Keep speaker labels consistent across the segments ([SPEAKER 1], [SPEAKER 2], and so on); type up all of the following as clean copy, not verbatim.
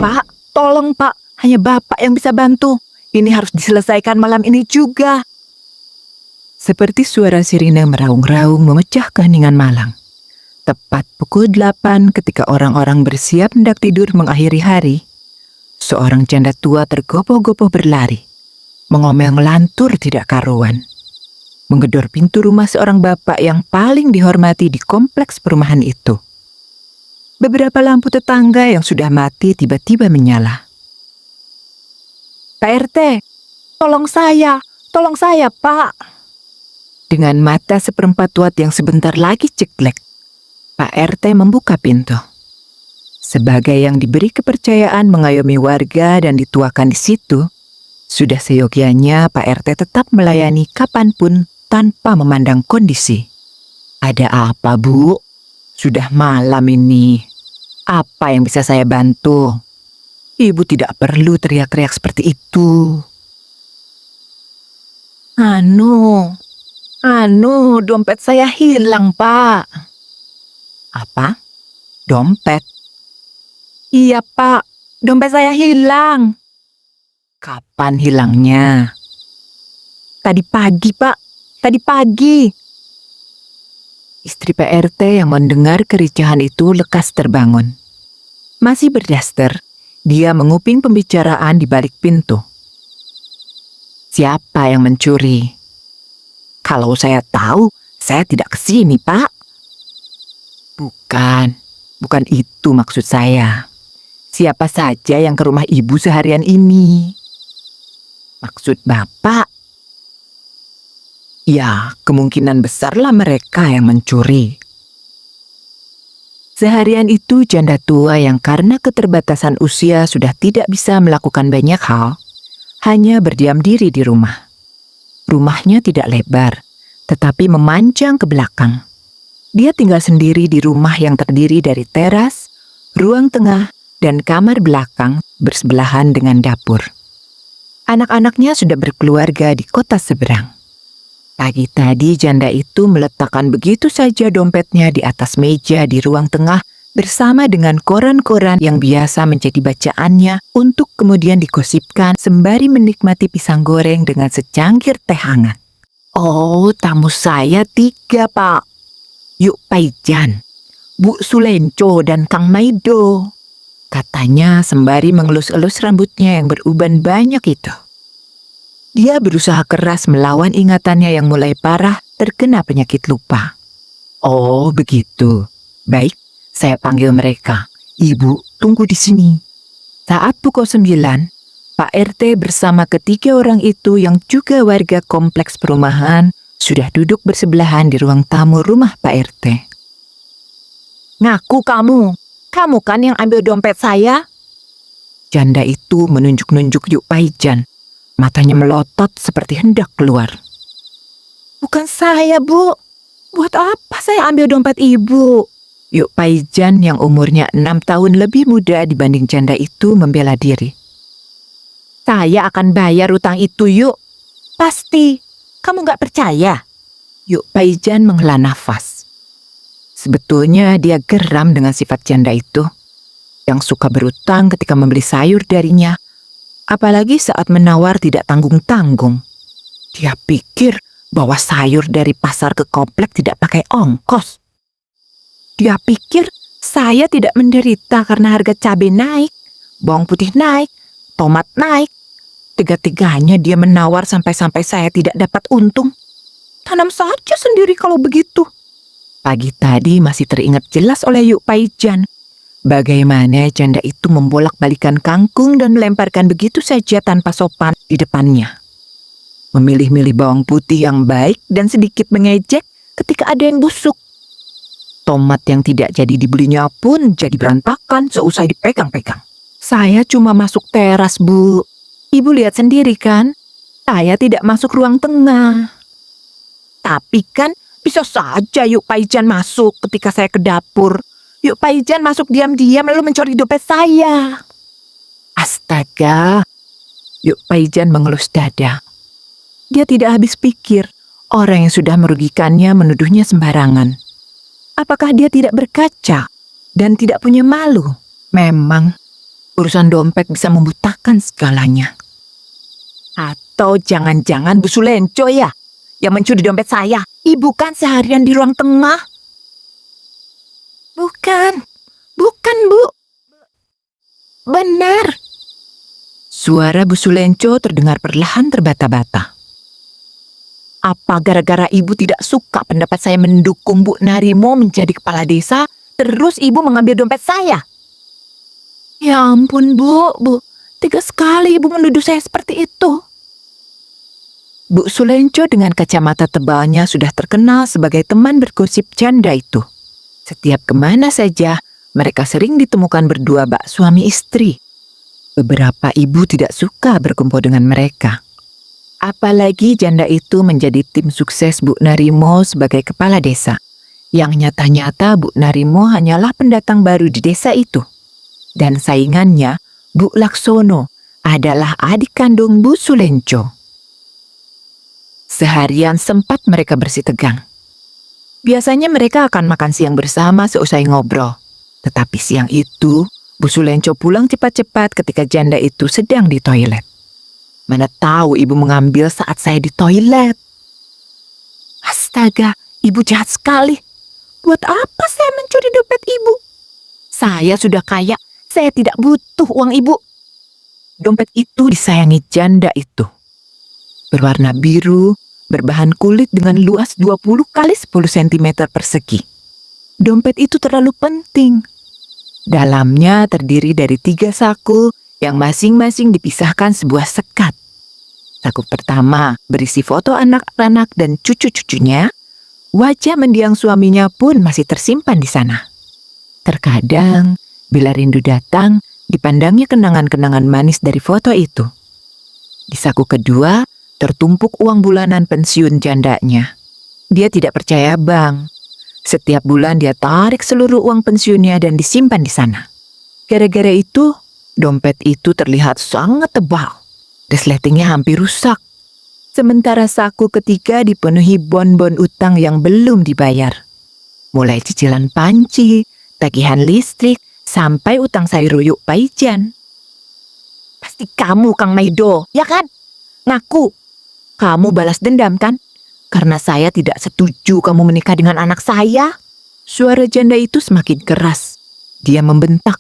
[SPEAKER 1] Pak, tolong Pak, hanya Bapak yang bisa bantu. Ini harus diselesaikan malam ini juga. Seperti suara sirine meraung-raung memecah keheningan malang. Tepat pukul 8 ketika orang-orang bersiap hendak tidur mengakhiri hari, seorang janda tua tergopoh-gopoh berlari, mengomel ngelantur tidak karuan, menggedor pintu rumah seorang bapak yang paling dihormati di kompleks perumahan itu. Beberapa lampu tetangga yang sudah mati tiba-tiba menyala. Pak RT, tolong saya Pak. Dengan mata seperempat watt yang sebentar lagi ceklek, Pak RT membuka pintu. Sebagai yang diberi kepercayaan mengayomi warga dan dituakan di situ, sudah seyogianya Pak RT tetap melayani kapanpun tanpa memandang kondisi. Ada apa, Bu? Sudah malam ini. Apa yang bisa saya bantu? Ibu tidak perlu teriak-teriak seperti itu. Dompet saya hilang, Pak. Apa? Dompet? Iya, Pak. Dompet saya hilang. Kapan hilangnya? Tadi pagi, Pak. Tadi pagi. Istri Pak RT yang mendengar kericuhan itu lekas terbangun. Masih berdaster, dia menguping pembicaraan di balik pintu. Siapa yang mencuri? Kalau saya tahu, saya tidak kesini, Pak. Bukan itu maksud saya. Siapa saja yang ke rumah ibu seharian ini? Maksud Bapak? Ya, kemungkinan besarlah mereka yang mencuri. Seharian itu janda tua yang karena keterbatasan usia sudah tidak bisa melakukan banyak hal, hanya berdiam diri di rumah. Rumahnya tidak lebar, tetapi memanjang ke belakang. Dia tinggal sendiri di rumah yang terdiri dari teras, ruang tengah, dan kamar belakang bersebelahan dengan dapur. Anak-anaknya sudah berkeluarga di kota seberang. Pagi tadi janda itu meletakkan begitu saja dompetnya di atas meja di ruang tengah bersama dengan koran-koran yang biasa menjadi bacaannya untuk kemudian digosipkan sembari menikmati pisang goreng dengan secangkir teh hangat. Oh, tamu saya 3, Pak. Yuk Paijan, Bu Sulenco dan Kang Maido, katanya sembari mengelus-elus rambutnya yang beruban banyak itu. Dia berusaha keras melawan ingatannya yang mulai parah terkena penyakit lupa. Oh, begitu. Baik, saya panggil mereka. Ibu, tunggu di sini. Saat pukul 9, Pak RT bersama ketiga orang itu yang juga warga kompleks perumahan sudah duduk bersebelahan di ruang tamu rumah Pak RT. Ngaku kamu kan yang ambil dompet saya? Janda itu menunjuk-nunjuk Yuk Paijan. Matanya melotot seperti hendak keluar. Bukan saya, Bu. Buat apa saya ambil dompet Ibu? Yuk Paijan yang umurnya 6 tahun lebih muda dibanding janda itu membela diri. Saya akan bayar utang itu, Yuk. Pasti. Kamu gak percaya? Yuk Paijan menghela nafas. Sebetulnya dia geram dengan sifat janda itu, yang suka berutang ketika membeli sayur darinya, apalagi saat menawar tidak tanggung-tanggung. Dia pikir bahwa sayur dari pasar ke komplek tidak pakai ongkos. Dia pikir saya tidak menderita karena harga cabai naik, bawang putih naik, tomat naik. Tiga-tiganya dia menawar sampai-sampai saya tidak dapat untung. Tanam saja sendiri kalau begitu. Pagi tadi masih teringat jelas oleh Yuk Paijan bagaimana janda itu membolak-balikan kangkung dan melemparkan begitu saja tanpa sopan di depannya. Memilih-milih bawang putih yang baik dan sedikit mengejek ketika ada yang busuk. Tomat yang tidak jadi dibelinya pun jadi berantakan seusai dipegang-pegang. Saya cuma masuk teras, Bu. Ibu lihat sendiri kan? Saya tidak masuk ruang tengah. Tapi kan bisa saja Yuk Paijan masuk ketika saya ke dapur. Yuk Paijan masuk diam-diam lalu mencuri dompet saya. Astaga. Yuk Paijan mengelus dada. Dia tidak habis pikir orang yang sudah merugikannya menuduhnya sembarangan. Apakah dia tidak berkaca dan tidak punya malu? Memang Urusan dompet bisa membutakan segalanya. Atau jangan-jangan Bu Sulenco ya yang mencuri dompet saya? Ibu kan seharian di ruang tengah. Bukan Bu. Benar. Suara Bu Sulenco terdengar perlahan terbata-bata. Apa gara-gara ibu tidak suka pendapat saya mendukung Bu Narimo menjadi kepala desa, terus ibu mengambil dompet saya? Ya ampun Bu, tega sekali ibu menuduh saya seperti itu. Bu Sulenco dengan kacamata tebalnya sudah terkenal sebagai teman bergosip janda itu. Setiap kemana saja, mereka sering ditemukan berdua bak suami istri. Beberapa ibu tidak suka berkumpul dengan mereka. Apalagi janda itu menjadi tim sukses Bu Narimo sebagai kepala desa. Yang nyata-nyata Bu Narimo hanyalah pendatang baru di desa itu. Dan saingannya, Bu Laksono, adalah adik kandung Bu Sulenco. Seharian sempat mereka bersih tegang. Biasanya mereka akan makan siang bersama seusai ngobrol. Tetapi siang itu, Bu Sulenco pulang cepat-cepat ketika janda itu sedang di toilet. Mana tahu ibu mengambil saat saya di toilet. Astaga, ibu jahat sekali. Buat apa saya mencuri dompet ibu? Saya sudah kaya, saya tidak butuh uang ibu. Dompet itu disayangi janda itu. Berwarna biru, berbahan kulit dengan luas 20 kali 10 cm persegi. Dompet itu terlalu penting. Dalamnya terdiri dari 3 saku yang masing-masing dipisahkan sebuah sekat. Saku pertama berisi foto anak-anak dan cucu-cucunya. Wajah mendiang suaminya pun masih tersimpan di sana. Terkadang, bila rindu datang, dipandangnya kenangan-kenangan manis dari foto itu. Di saku kedua, tertumpuk uang bulanan pensiun jandanya. Dia tidak percaya bank. Setiap bulan dia tarik seluruh uang pensiunnya dan disimpan di sana. Gara-gara itu, dompet itu terlihat sangat tebal. Resletingnya hampir rusak. Sementara saku ketiga dipenuhi bon-bon utang yang belum dibayar. Mulai cicilan panci, tagihan listrik, sampai utang sayur ruyuk Paijan. Pasti kamu, Kang Maido, ya kan? Ngaku. Kamu balas dendam kan? Karena saya tidak setuju kamu menikah dengan anak saya. Suara janda itu semakin keras. Dia membentak.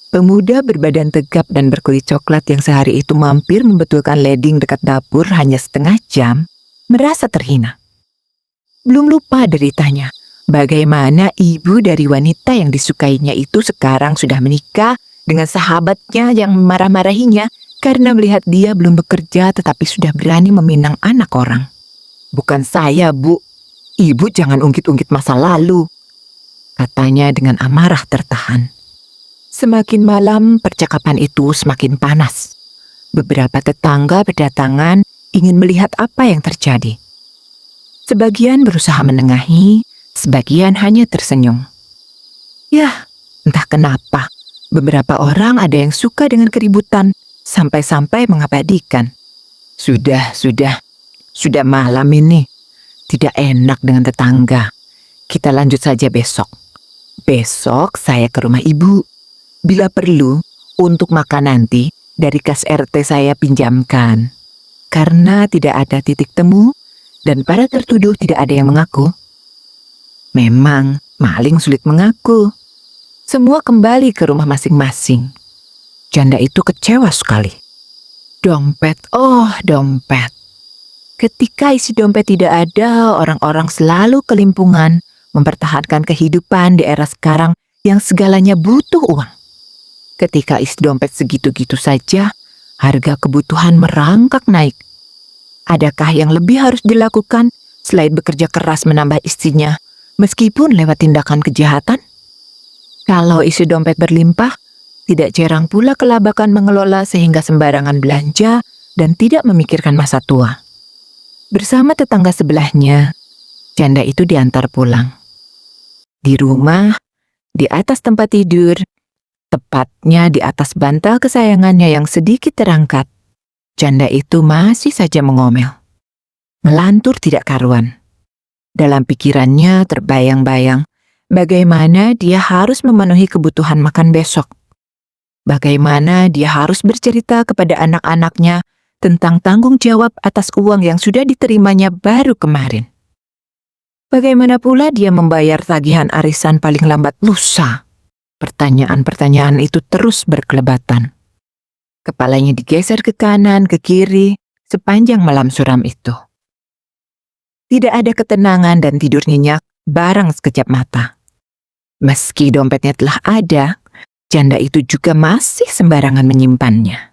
[SPEAKER 1] Pemuda berbadan tegap dan berkulit coklat yang sehari itu mampir membetulkan leding dekat dapur hanya setengah jam, merasa terhina. Belum lupa deritanya, bagaimana ibu dari wanita yang disukainya itu sekarang sudah menikah dengan sahabatnya yang memarah-marahinya karena melihat dia belum bekerja tetapi sudah berani meminang anak orang. Bukan saya, Bu. Ibu jangan ungkit-ungkit masa lalu, katanya dengan amarah tertahan. Semakin malam percakapan itu semakin panas. Beberapa tetangga berdatangan ingin melihat apa yang terjadi. Sebagian berusaha menengahi, sebagian hanya tersenyum. Yah, entah kenapa, beberapa orang ada yang suka dengan keributan, sampai-sampai mengabadikan. Sudah malam ini. Tidak enak dengan tetangga. Kita lanjut saja besok. Besok saya ke rumah ibu. Bila perlu, untuk makan nanti, dari kas RT saya pinjamkan. Karena tidak ada titik temu, dan para tertuduh tidak ada yang mengaku. Memang, maling sulit mengaku. Semua kembali ke rumah masing-masing. Janda itu kecewa sekali. Dompet, oh dompet. Ketika isi dompet tidak ada, orang-orang selalu kelimpungan mempertahankan kehidupan di era sekarang yang segalanya butuh uang. Ketika isi dompet segitu-gitu saja, harga kebutuhan merangkak naik. Adakah yang lebih harus dilakukan selain bekerja keras menambah isinya, meskipun lewat tindakan kejahatan? Kalau isi dompet berlimpah, tidak jarang pula kelabakan mengelola sehingga sembarangan belanja dan tidak memikirkan masa tua. Bersama tetangga sebelahnya, janda itu diantar pulang. Di rumah, di atas tempat tidur, tepatnya di atas bantal kesayangannya yang sedikit terangkat, janda itu masih saja mengomel. Melantur tidak karuan. Dalam pikirannya terbayang-bayang bagaimana dia harus memenuhi kebutuhan makan besok. Bagaimana dia harus bercerita kepada anak-anaknya tentang tanggung jawab atas uang yang sudah diterimanya baru kemarin. Bagaimana pula dia membayar tagihan arisan paling lambat lusa? Pertanyaan-pertanyaan itu terus berkelebatan. Kepalanya digeser ke kanan, ke kiri, sepanjang malam suram itu. Tidak ada ketenangan dan tidur nyenyak barang sekejap mata. Meski dompetnya telah ada, janda itu juga masih sembarangan menyimpannya.